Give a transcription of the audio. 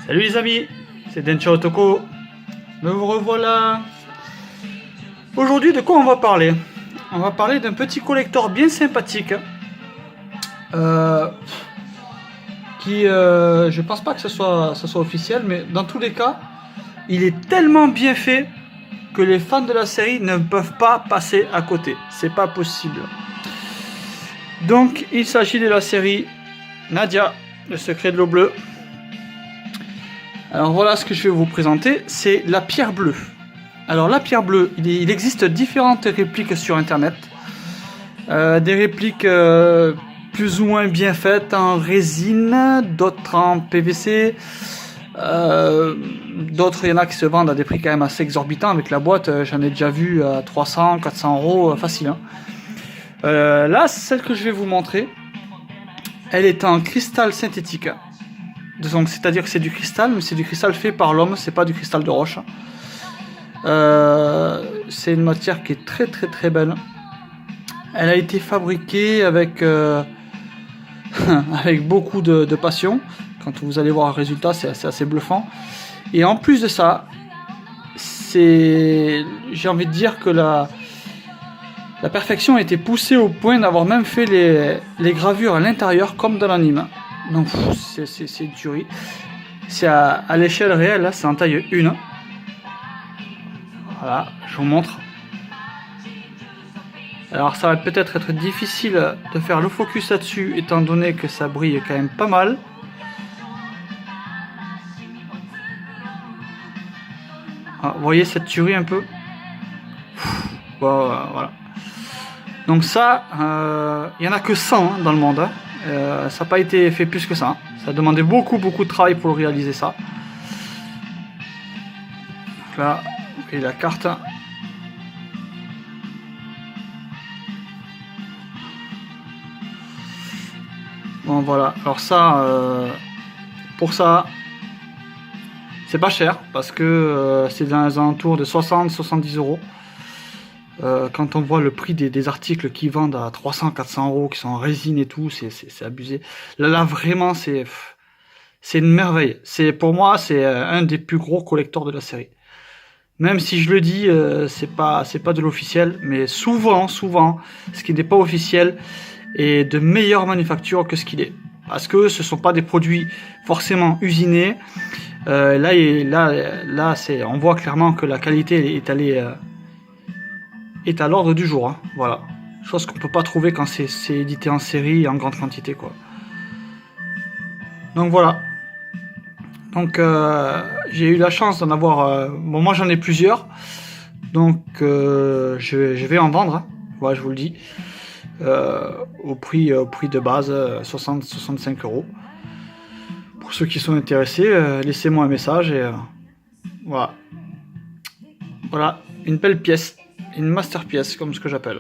Salut les amis, c'est Dencha Otoko. Me revoilà. Aujourd'hui, de quoi on va parler? On va parler d'un petit collector bien sympathique. Je pense pas que ce soit officiel, mais dans tous les cas, il est tellement bien fait que les fans de la série ne peuvent pas passer à côté. C'est pas possible. Donc, il s'agit de la série Nadia, le secret de l'eau bleue. Alors voilà ce que je vais vous présenter, c'est la pierre bleue. Alors la pierre bleue, il existe différentes répliques sur internet. Des répliques plus ou moins bien faites en résine, d'autres en PVC. D'autres, il y en a qui se vendent à des prix quand même assez exorbitants. Avec la boîte, j'en ai déjà vu à 300, 400 euros, facile. Hein. Là, celle que je vais vous montrer, elle est en cristal synthétique. Donc, c'est-à-dire que c'est du cristal, mais c'est du cristal fait par l'homme, c'est pas du cristal de roche. C'est une matière qui est très très très belle. Elle a été fabriquée avec, avec beaucoup de passion. Quand vous allez voir le résultat, c'est assez bluffant. Et en plus de ça, j'ai envie de dire que la perfection a été poussée au point d'avoir même fait les gravures à l'intérieur comme dans l'anime. Donc c'est une tuerie. C'est à l'échelle réelle, là, c'est en taille 1. Voilà, je vous montre. Alors ça va peut-être être difficile de faire le focus là-dessus, étant donné que ça brille quand même pas mal. Ah, vous voyez cette tuerie un peu? Bon, voilà. Donc ça, il n'y en a que 100 hein, dans le monde. Hein. Ça n'a pas été fait plus que ça. Hein. Ça a demandé beaucoup de travail pour réaliser ça. Donc là, vous voyez la carte. Bon voilà, alors ça, pour ça, c'est pas cher parce que c'est dans les alentours de 60-70 euros. Quand on voit le prix des articles qui vendent à 300-400 euros, qui sont en résine et tout, c'est abusé. Là vraiment, c'est une merveille. Pour moi, c'est un des plus gros collecteurs de la série. Même si je le dis, c'est pas de l'officiel, mais souvent, ce qui n'est pas officiel est de meilleure manufacture que ce qu'il est. Parce que ce sont pas des produits forcément usinés. Là, on voit clairement que la qualité est à l'ordre du jour. Hein. Voilà. Chose qu'on peut pas trouver quand c'est édité en série et en grande quantité, quoi. Donc voilà. Donc j'ai eu la chance d'en avoir. Bon, moi j'en ai plusieurs. Donc je vais en vendre. Hein. Voilà, je vous le dis. Au prix de base, 60-65 euros. Pour ceux qui sont intéressés, laissez-moi un message et voilà. Voilà, une belle pièce, une masterpièce comme ce que j'appelle.